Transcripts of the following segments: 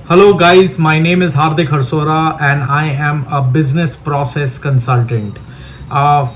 Hello, guys. My name is Hardik and I am a business process consultant.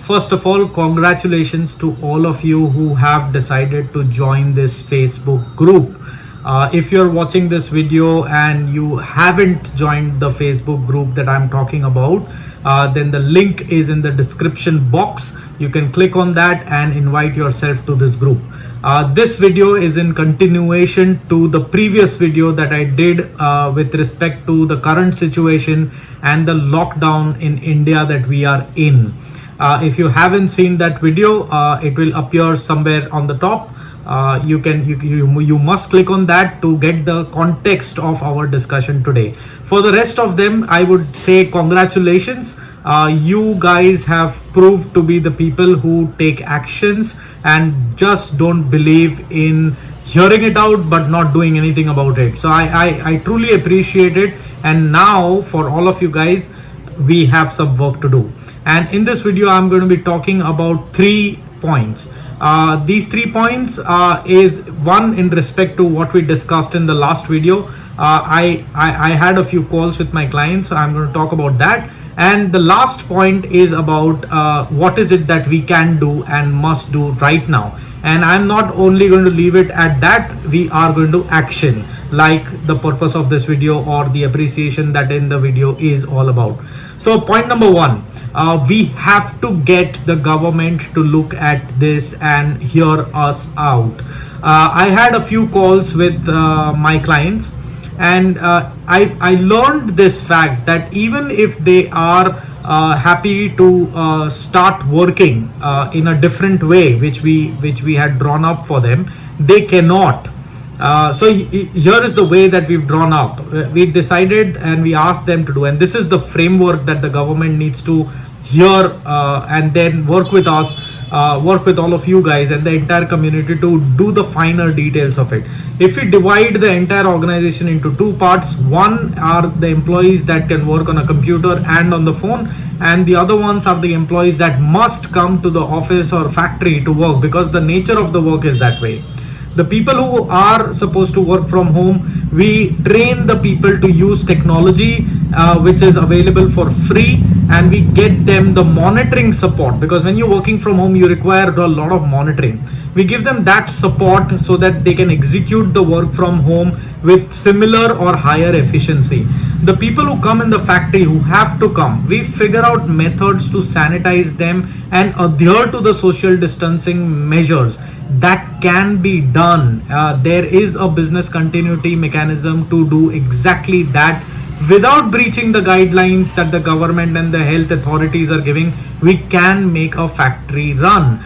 First of all, congratulations to all of you who have decided to join this Facebook group. If you're watching this video and you haven't joined the Facebook group that I'm talking about, then the link is in the description box. You can click on that and invite yourself to this group. This video is in continuation to the previous video that I did with respect to the current situation and the lockdown in India that we are in. If you haven't seen that video, it will appear somewhere on the top. You must click on that to get the context of our discussion today. For the rest of them, I would say congratulations. You guys have proved to be the people who take actions and just don't believe in hearing it out but not doing anything about it. So I truly appreciate it. And now for all of you guys, we have some work to do. And in this video, I'm going to be talking about 3 points. These 3 points is one in respect to what we discussed in the last video. I had a few calls with my clients, so I'm going to talk about that. And the last point is about what is it that we can do and must do right now. And I'm not only going to leave it at that, we are going to action, like the purpose of this video or the appreciation that in the video is all about. So point number 1, we have to get the government to look at this and hear us out. I had a few calls with my clients, and I learned this fact that even if they are happy to start working in a different way, which we had drawn up for them, they cannot. Here is the way that we've drawn up. We decided and we asked them to do, and this is the framework that the government needs to hear and then work with us, work with all of you guys and the entire community to do the finer details of it. If we divide the entire organization into 2 parts, one are the employees that can work on a computer and on the phone, and the other ones are the employees that must come to the office or factory to work because the nature of the work is that way. The people who are supposed to work from home, we train the people to use technology which is available for free, and we get them the monitoring support, because when you're working from home you require a lot of monitoring. We give them that support so that they can execute the work from home with similar or higher efficiency. The people who come in the factory, who have to come, we figure out methods to sanitize them and adhere to the social distancing measures. That can be done. There is a business continuity mechanism to do exactly that without breaching the guidelines that the government and the health authorities are giving. We can make a factory run.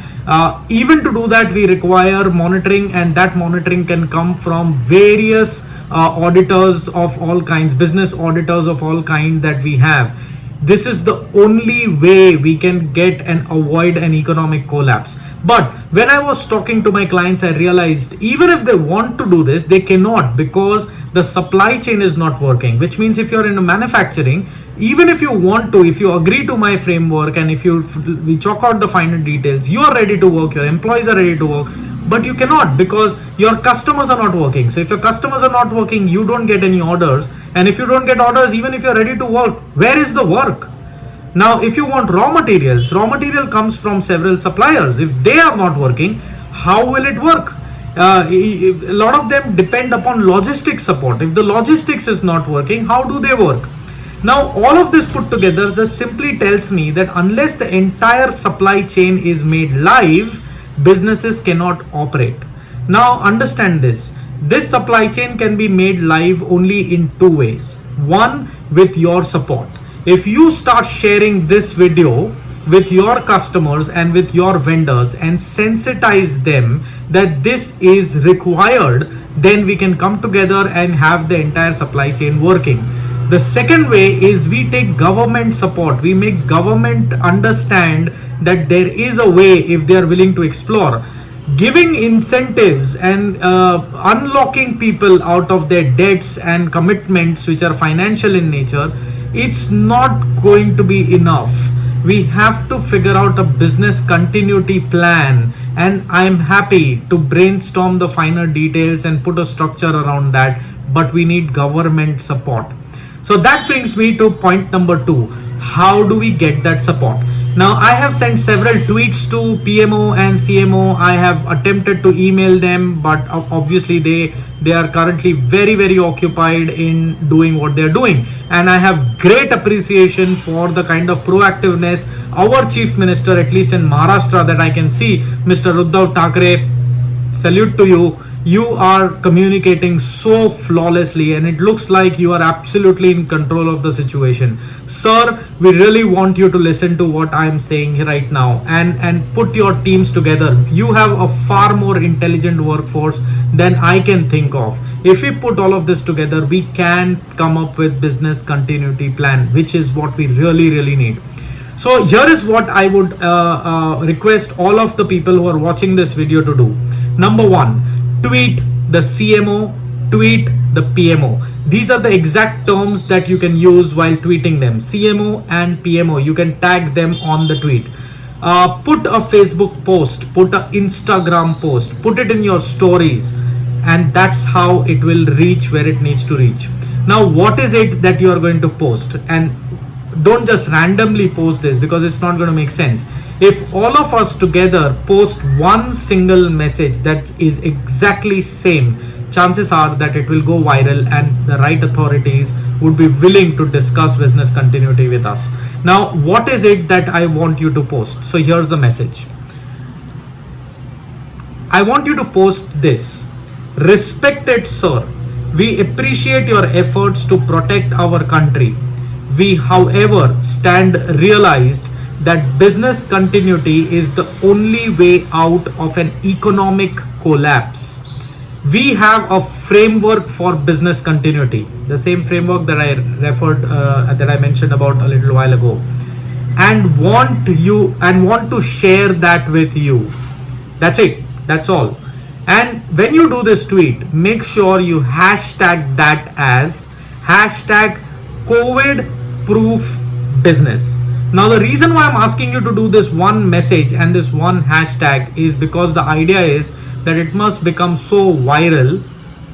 Even to do that, we require monitoring, and that monitoring can come from various auditors of all kinds, business auditors of all kinds that we have. This is the only way we can get and avoid an economic collapse. But when I was talking to my clients, I realized even if they want to do this, they cannot, because the supply chain is not working. Which means if you're in a manufacturing, even if you want to, if you agree to my framework and if we chalk out the finer details, you are ready to work, your employees are ready to work, but you cannot because your customers are not working. So if your customers are not working, you don't get any orders. And if you don't get orders, even if you're ready to work, where is the work? Now, if you want raw material comes from several suppliers. If they are not working, how will it work? A lot of them depend upon logistics support. If the logistics is not working, how do they work? Now, all of this put together just simply tells me that unless the entire supply chain is made live, businesses cannot operate. Now, understand this. This supply chain can be made live only in 2 ways. One, with your support. If you start sharing this video with your customers and with your vendors and sensitize them that this is required, then we can come together and have the entire supply chain working. The second way is we take government support. We make government understand that there is a way if they are willing to explore. Giving incentives and unlocking people out of their debts and commitments which are financial in nature, it's not going to be enough. We have to figure out a business continuity plan and I'm happy to brainstorm the finer details and put a structure around that, but we need government support. So that brings me to point number two. How do we get that support? Now, I have sent several tweets to PMO and CMO. I have attempted to email them, but obviously they are currently very occupied in doing what they are doing. And I have great appreciation for the kind of proactiveness our chief minister, at least in Maharashtra, that I can see, Mr. Uddhav Thackeray. Salute to you. You are communicating so flawlessly, and it looks like you are absolutely in control of the situation. Sir, we really want you to listen to what I am saying right now, and put your teams together. You have a far more intelligent workforce than I can think of. If we put all of this together, we can come up with business continuity plan, which is what we really need. So here is what I would request all of the people who are watching this video to do. Number one, tweet the CMO, tweet the PMO. These are the exact terms that you can use while tweeting them. CMO and PMO, you can tag them on the tweet. Put a Facebook post, put an Instagram post, put it in your stories, and that's how it will reach where it needs to reach. Now, what is it that you are going to post? And don't just randomly post this, because it's not going to make sense. If all of us together post one single message that is exactly same, chances are that it will go viral and the right authorities would be willing to discuss business continuity with us. Now, what is it that I want you to post? So here's the message. I want you to post this. Respected sir, we appreciate your efforts to protect our country. We, however, stand realized that business continuity is the only way out of an economic collapse. We have a framework for business continuity, the same framework that I mentioned about a little while ago, and want to share that with you. That's it. That's all. And when you do this tweet, make sure you hashtag that as hashtag COVID proof business. Now, the reason why I'm asking you to do this one message and this one hashtag is because the idea is that it must become so viral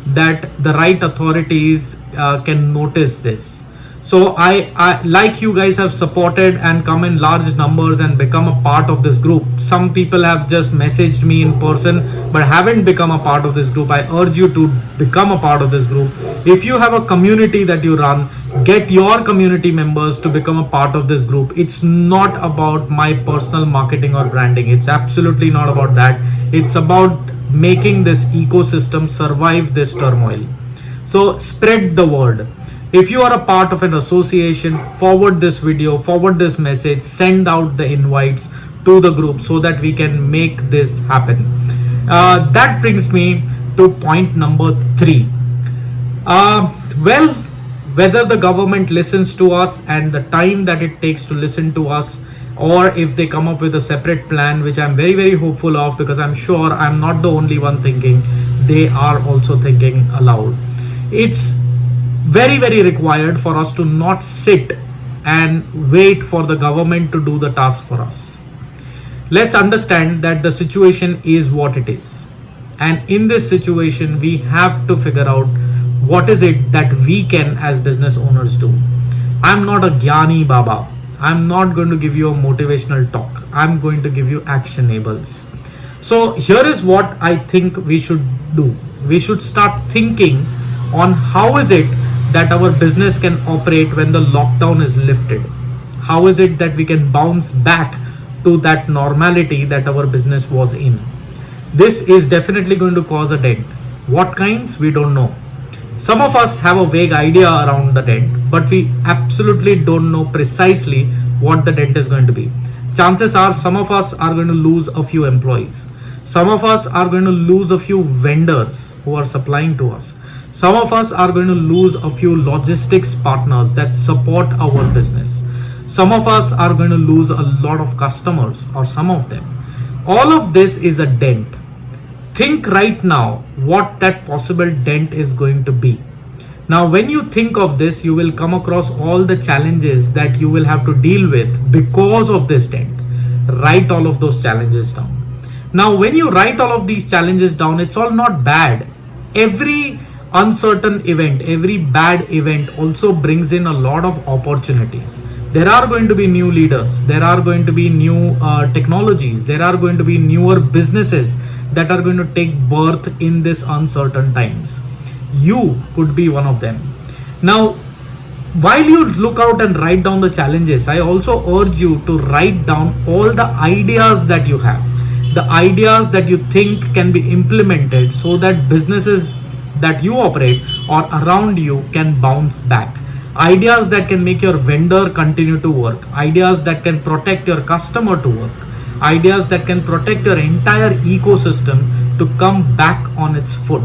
that the right authorities can notice this. So I like you guys have supported and come in large numbers and become a part of this group. Some people have just messaged me in person but haven't become a part of this group. I urge you to become a part of this group. If you have a community that you run, get your community members to become a part of this group. It's not about my personal marketing or branding. It's absolutely not about that. It's about making this ecosystem survive this turmoil. So spread the word. If you are a part of an association, forward this video, forward this message, send out the invites to the group so that we can make this happen. That brings me to point number 3. Well, whether the government listens to us and the time that it takes to listen to us, or if they come up with a separate plan, which I'm very hopeful of, because I'm sure I'm not the only one thinking, they are also thinking aloud. It's very required for us to not sit and wait for the government to do the task for us. Let's understand that the situation is what it is, and in this situation we have to figure out what is it that we can as business owners do. I'm not a Gyani Baba. I'm not going to give you a motivational talk. I'm going to give you actionables. So here is what I think we should do. We should start thinking on how is it that our business can operate when the lockdown is lifted. How is it that we can bounce back to that normality that our business was in? This is definitely going to cause a dent. What kinds? We don't know. Some of us have a vague idea around the dent, but we absolutely don't know precisely what the dent is going to be. Chances are some of us are going to lose a few employees. Some of us are going to lose a few vendors who are supplying to us. Some of us are going to lose a few logistics partners that support our business. Some of us are going to lose a lot of customers, or some of them. All of this is a dent. Think right now what that possible dent is going to be. Now, when you think of this, you will come across all the challenges that you will have to deal with because of this dent. Write all of those challenges down. Now, when you write all of these challenges down, it's all not bad. Every uncertain event, every bad event also brings in a lot of opportunities. There are going to be new leaders, there are going to be new technologies, there are going to be newer businesses that are going to take birth in this uncertain times. You could be one of them. Now, while you look out and write down the challenges, I also urge you to write down all the ideas that you have, the ideas that you think can be implemented so that businesses that you operate or around you can bounce back. Ideas that can make your vendor continue to work, ideas that can protect your customer to work, ideas that can protect your entire ecosystem to come back on its foot.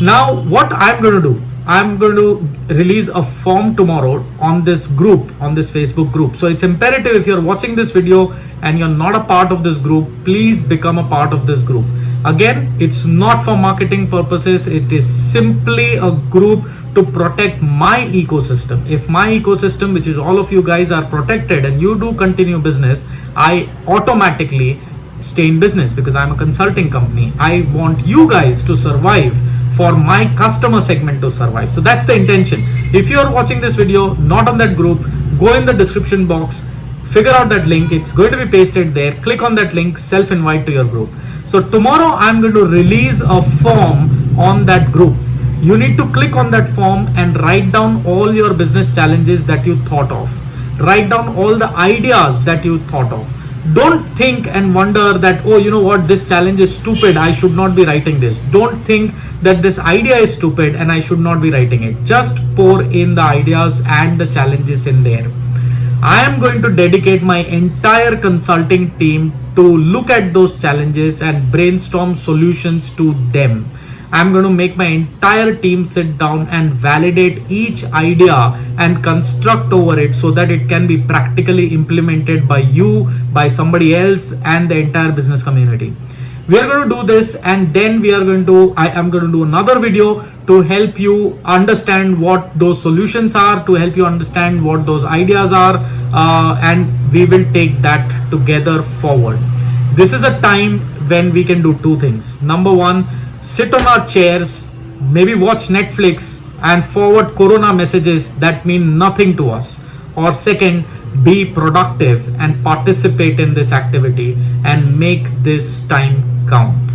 Now, what I'm going to do, I'm going to release a form tomorrow on this group, on this Facebook group. So it's imperative, if you're watching this video and you're not a part of this group, please become a part of this group. Again, it's not for marketing purposes, it is simply a group to protect my ecosystem. If my ecosystem, which is all of you guys, are protected and you do continue business, I automatically stay in business because I'm a consulting company. I want you guys to survive, for my customer segment to survive. So that's the intention. If you're watching this video not on that group, go in the description box, figure out that link, it's going to be pasted there, click on that link, self invite to your group. So tomorrow I'm going to release a form on that group. You need to click on that form and write down all your business challenges that you thought of, write down all the ideas that you thought of. Don't think and wonder that, oh, you know what, this challenge is stupid, I should not be writing this. Don't think that this idea is stupid and I should not be writing it. Just pour in the ideas and the challenges in there. I am going to dedicate my entire consulting team to look at those challenges and brainstorm solutions to them. I'm going to make my entire team sit down and validate each idea and construct over it so that it can be practically implemented by you, by somebody else, and the entire business community. We are going to do this, and then I am going to do another video to help you understand what those solutions are, to help you understand what those ideas are, and we will take that together forward. This is a time when we can do two things. Number one, sit on our chairs, maybe watch Netflix and forward corona messages that mean nothing to us. Or second, be productive and participate in this activity and make this time count.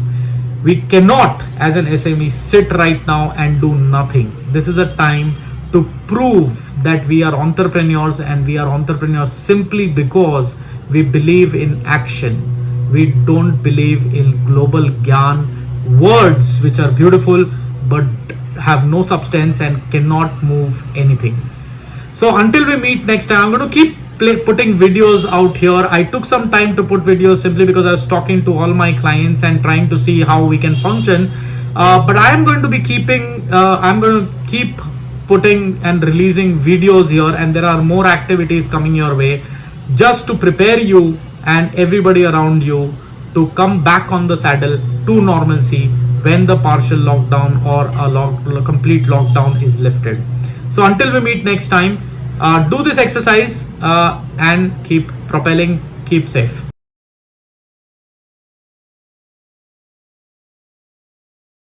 We cannot, as an SME, sit right now and do nothing. This is a time to prove that we are entrepreneurs, and we are entrepreneurs simply because we believe in action. We don't believe in global gyan, words which are beautiful but have no substance and cannot move anything. So until we meet next time, I'm going to keep putting videos out here. I took some time to put videos simply because I was talking to all my clients and trying to see how we can function. But I am going to be I'm going to keep putting and releasing videos here, and there are more activities coming your way just to prepare you and everybody around you to come back on the saddle to normalcy when the partial lockdown or a complete lockdown is lifted. So until we meet next time, do this exercise and keep propelling, keep safe.